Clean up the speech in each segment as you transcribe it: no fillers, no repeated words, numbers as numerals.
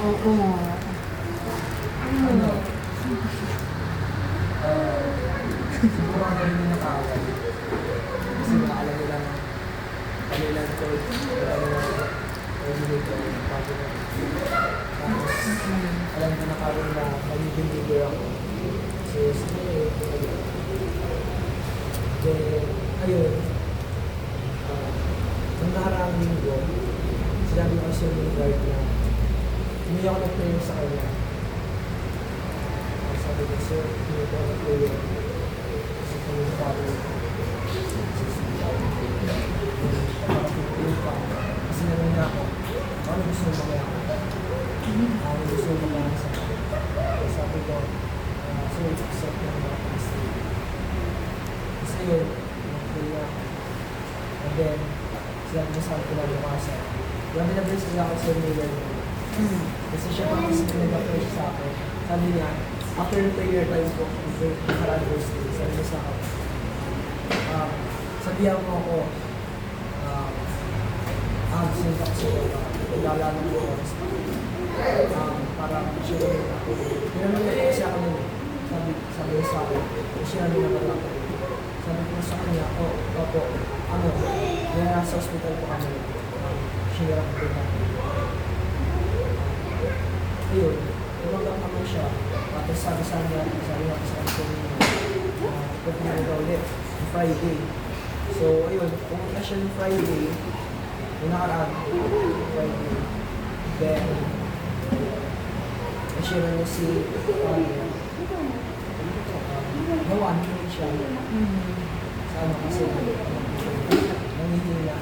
Oo. Ano? Siguro ang galing na nakawal. Kasi alam nila na kanilang code, tapos alam ko na karoon na magiging leader ako. So, sige, then, ayun, nung nakaraang linggo, sinabi ko kasi yung guard na umiyak ako ng prayer sa kanya. Sabi ko, sir, umiyak ako ng prayer. Kasi kami yung father ko. Nakapipili pa. Kasi naman niya ako, ano gusto mo mamaya ako? Ano gusto mo mamaya sa akin? Sabi ko, sir, accept na mga pastor. Kasi yun, nag-pray ako. And then, sinabi niya sa akin kinabukasan. Grabe na bless niya ako sa Miller. Kasi siya pa kasi nag-pray siya sa akin. Sabi niya, after the prayer time ko, nakaraan Thursday, sabi niya sa akin, sabihan mo ako, absent ako sa iba, naglalaro ko oras pa. Para siya rin ako. Pinanong niya kasi ako nun, sabi niya sa akin, siya rin naman ako. Sabi ko sa kanya, opo, kaya nasa hospital po kami, share ako po natin. Ayun, tumagang naman siya, tapos sabi sa kanya sa kanya na ulit, Friday. So, ayun, pumunta siya ng Friday, yung nakaraan, Friday. Then, na-share niya si Gawan, hindi siya. Sana kasi nangihina.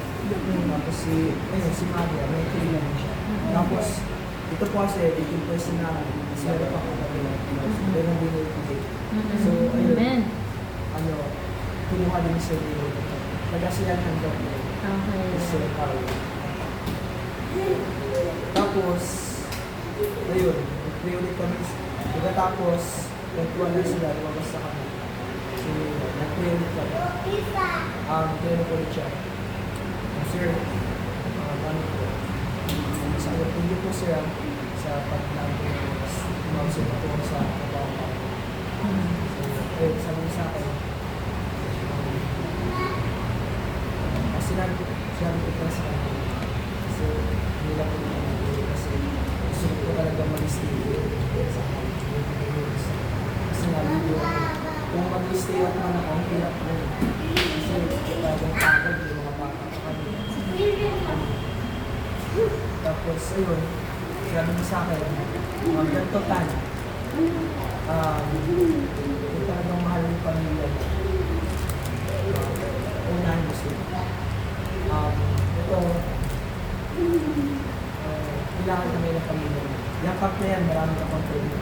Tapos si Maria, may kilala niya siya. Tapos, ito po kasi, yung person na kasi meron pa katabi. Pero hindi na ipigay. So, ayun, kinuha din sa iyo. Nagasiyan ng doktor. Kasi, tapos, ayun, nag-pray ulit kami. Pagkatapos, nagtuwa na sila, lumabas sa kami. So, nag-pray ulit kami. Kaya na ulit siya. Sir, ano po? Sabi ko, hindi po sir, sa pag-namin umabsent ako sa trabaho ko. So, ayun, sabi niya sa akin, sinabi ko sa akin, kasi hindi lang ko naman kasi gusto ko talaga mag-stay sa akin. Kasi nga, kung mag-stay ako naman ako, ang hirap ko. Kasi talagang pagod yung mga bata pa kami. Tapos, ayun, sabi niya sa akin, ganito tan, kung talagang mahal yung pamilya mo, unahin mo sila. Ito, kailangan kami ng pamilya mo. Yakap na yan, marami ka pang pwede.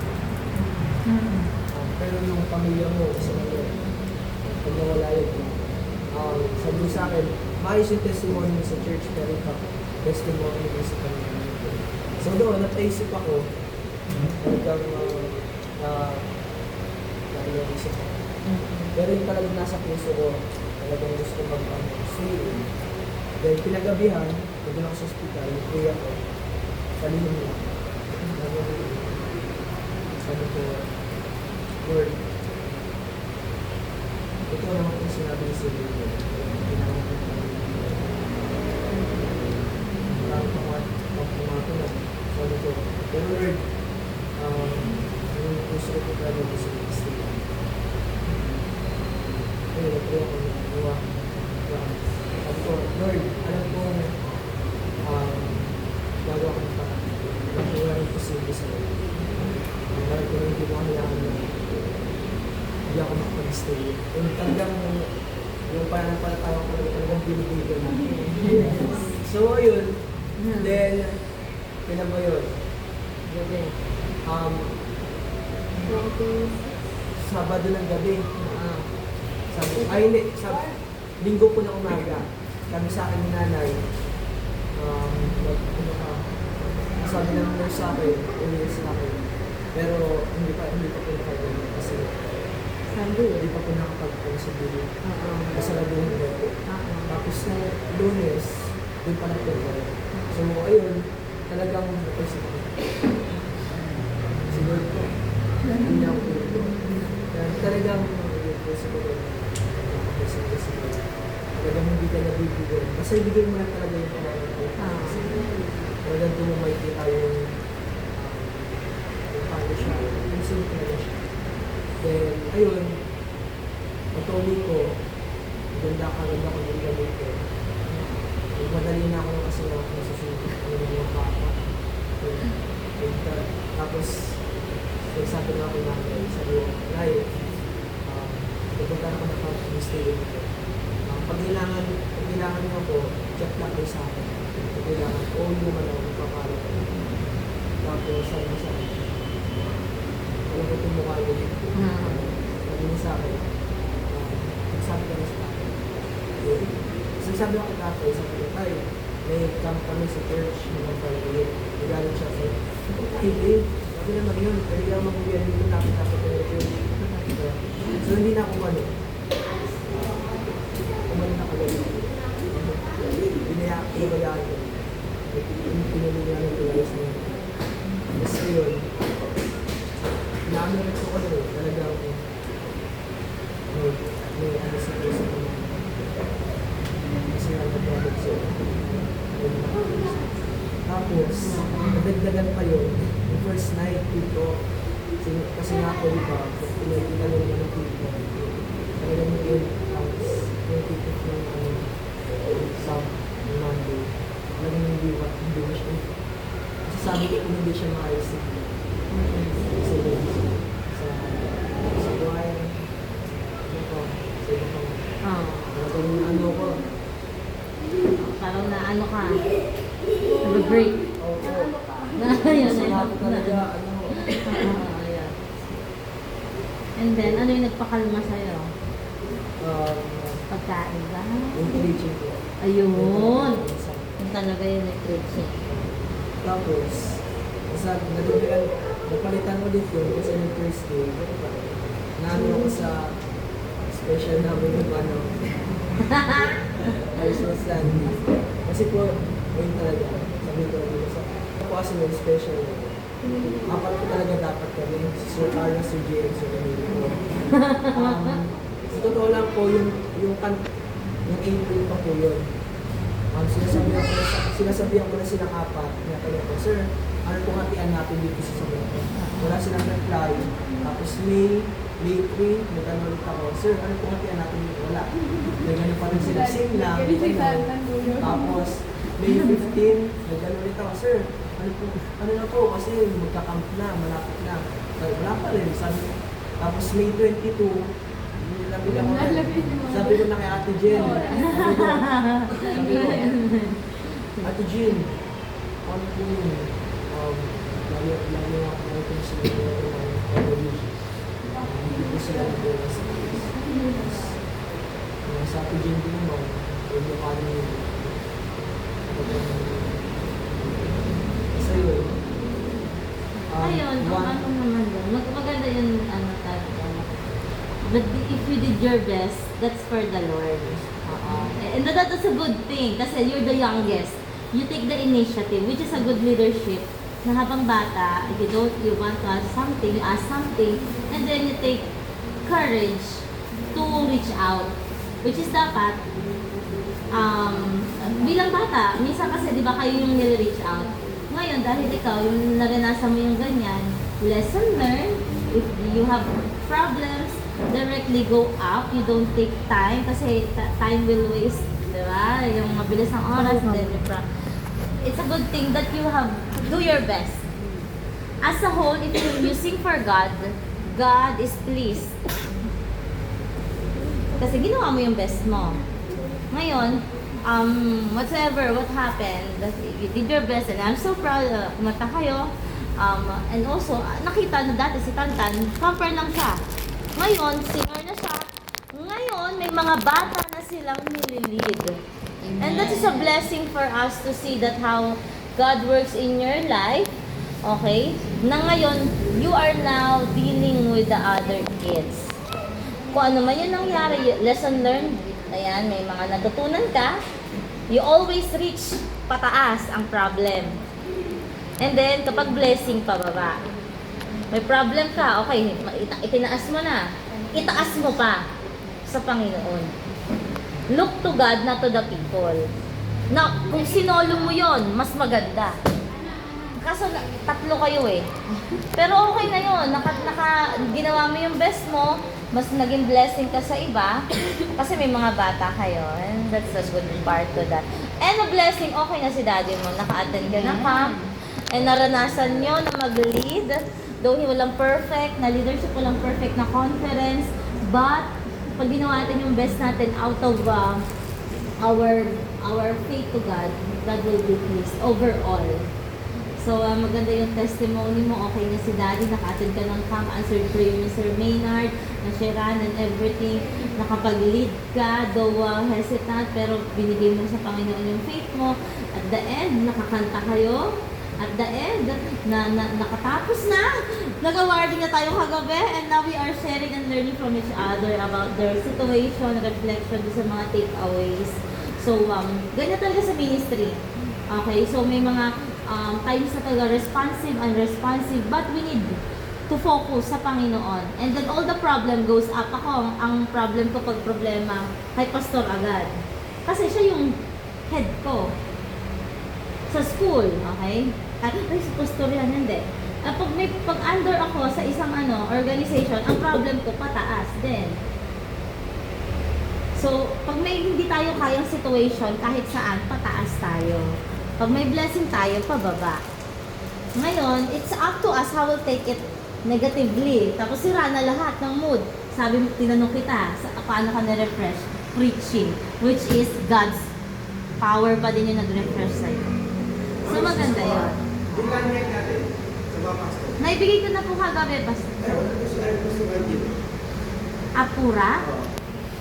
Pero yung pamilya mo, isa na yun. Pag nawala yun, sabi niya sa akin, maayos yung testimony mo sa church, pero yung testimony mo sa pamilya mo. So doon, napaisip ako, talagang naisip ako. Pero yung talagang nasa puso ko, talagang gusto ko mag-stay. Dahil pinagabihan, doon ako sa hospital, nag-pray ako, palihim lang. Sabi ko, Lord, ito naman kung sinabi ni Sir Lord, ginawang ko pa rin. Marami pang pumatulog. Sabi ko, pero Lord, yung puso ko talaga gusto ko stay. Ayun, nag-pray ako, nag-pray. Sabi ko, Lord, alam ko gagawa ko ng parang. Alam ko wala rin posible sa Lord. Alam ko hindi mo kailangan na hindi ako makapag-stay. Yung talagang yung pananampalataya ko talagang binibigay ko na. So, ayun. Then, kailan ba yun? Gabi. Sabado ng gabi. Linggo po na umaga, kami sa akin ni nanay, sabi ng nurse sa akin, umilis sa akin. Pero hindi pa po nakagaling kasi hindi pa po nakapag-consider. Kasalabuhan ko. Tapos na Lunes, doon pa nagpapagaling. So ayun, talagang napaisip ako. hindi na ako dito. Kaya talagang yung puso ko rin, kasi talagang hindi ka nabibigyan. Kasi bigyan mo lang talaga yung pangalan ko. Kasi talagang doon mo makikita yung paano siya, yung sino talaga siya. Then, ayun, patuloy ko, ganda ko yung gamit ko. Madali na ako kasi na ako nasusunod ng mga bata. Tapos, sabi nga ako namin, sabi ko, Nay, pupunta na ako na pag-stay dito. Pag kailangan niyo ako, chat lang kayo sa akin. Pag kailangan, all naman ako magpapalo ko. Tapos, sabi ko sa akin, alam ko itong mukha niyo dito. Sabi niya sa akin, nagsabi ka na sa akin. Sabi ako tatay, sabi ko, Tay, may camp kami sa church ng Friday. Nagaling siya sa Friday. Sabi naman yun, pwede lang mag-uwian dito namin dapat ng church. So, hindi na ako ano. Kumano na kagad. Binabayaan ko. Pinulihan ng tulayos na yun. Kasi yun, naamirit ko ano, talagang may ano sa puso ko. Kasi nagpapalog siya. Tapos, nadagdagan pa yun. Yung first night dito, kasi nga ako diba, pinagkita nyo naman ng dito. Talagang yun, tapos yung ticket ng exam ng Monday. Talagang hindi mo siya. Kasi sabi ko kung hindi siya maayos na. Kasi sa buhay, sa iba pang ano ko. Parang na ano ka, nag-break. Oo. Ayun, Sa lahat talaga, ano. Ayan. And then, ano yung nagpakalma sa'yo? Pagkain ba? Yung teaching ko. Ayun. Yung talaga yung nag-preaching. Tapos, nagpalitan, napalitan ko dito kasi yung Thursday, naano ako sa special namin yung ano, Christmas Sunday. Kasi po, yun talaga, sabi ko dito sa, ako kasi yung special, apat ko talaga dapat kami, si Sir Carlos, Sir James, Sir Emilio. Sa totoo lang po, yung April pa po yun. Sinasabihan ko na silang apat, na ko, Sir, ano kung hatian natin dito sa sabihan ko? Wala silang reply. Tapos May 3, nag-ano ulit ako, Sir, ano kung hatian natin dito? Wala. Nag-ano pa rin sila, same lang. Tapos May 15, nag-ano ulit ako, Sir, ano na po, kasi magkakamp na, malapit na. Wala pa rin, sabi ko. Tapos May 22, sabi ko na kay Ate Jen. Sabi ko, Ate Jen, ano po yun? Lalo ako na ito sa hindi ko sila nagbukas sa place. Sa Ate Jen din naman, yung mukha niyo yun. Kasi yun. Ayun, kung ano naman yun. Maganda yun, ano talaga. But if you did your best, that's for the Lord. And that's a good thing kasi you're the youngest. You take the initiative, which is a good leadership. Na habang bata, if you want to ask something, you ask something, and then you take courage to reach out. Which is dapat, bilang bata, minsan kasi di ba kayo yung nire-reach out. Ngayon, dahil ikaw, yung naranasan mo yung ganyan, lesson learned, if you have problems, directly go up, you don't take time kasi time will waste, di ba? Yung mabilis ng oras, then it's a good thing that you have, do your best. As a whole, if you sing for God, God is pleased. Kasi ginawa mo yung best mo. Ngayon, whatever, what happened, you did your best and I'm so proud, kumanta kayo. And also, nakita na dati si Tantan, camper lang siya. Ngayon, singer na siya. Ngayon, may mga bata na silang nililid. And that is a blessing for us to see that how God works in your life. Okay? Na ngayon, you are now dealing with the other kids. Kung ano man yung nangyari, lesson learned, ayan, may mga natutunan ka, you always reach pataas ang problem. And then, kapag blessing, pababa. May problem ka, okay, itinaas mo na. Itaas mo pa sa Panginoon. Look to God, not to the people. Na, kung sinolo mo yon, mas maganda. Kaso tatlo kayo eh. Pero okay na yun. Ginawa mo yung best mo, mas naging blessing ka sa iba. Kasi may mga bata kayo. And that's the good part to that. And a blessing, okay na si daddy mo. Naka-attend ka na camp. And naranasan nyo na mag-lead. Though walang perfect, na leadership, walang perfect na conference. But, pag ginawa natin yung best natin out of our faith to God, God will be pleased overall. So, maganda yung testimony mo. Okay na si daddy, naka-attend ka ng camp, answered prayer ni Sir Maynard, na Sharon and everything. Nakapag-lead ka, though hesitant, pero binigay mo sa Panginoon yung faith mo. At the end, nakakanta kayo. At the end, nakatapos na. Nag-awarding na tayo kagabi, and now we are sharing and learning from each other about their situation, reflection sa mga takeaways. So, ganyan talaga sa ministry. Okay, so may mga times na talaga responsive, unresponsive, but we need to focus sa Panginoon. And then all the problem goes up. Ako, ang problem ko pag problema, kay Pastor agad. Kasi siya yung head ko sa school, okay? At ay, si Pastor yan, hindi. At pag under ako sa isang organization, ang problem ko pataas din. So, pag may hindi tayo kayang situation, kahit saan, pataas tayo. Pag may blessing tayo, pababa. Ngayon, it's up to us how we'll take it negatively. Tapos sira na lahat ng mood. Sabi mo, tinanong kita, paano ka na-refresh? Preaching, which is God's power pa din yung nag-refresh sa'yo. So, maganda yun. Yung landmark natin sa mga pastor. Naibigay ko na po kagabi, Pastor. Ayun, gusto ko dito. Apura? Oo.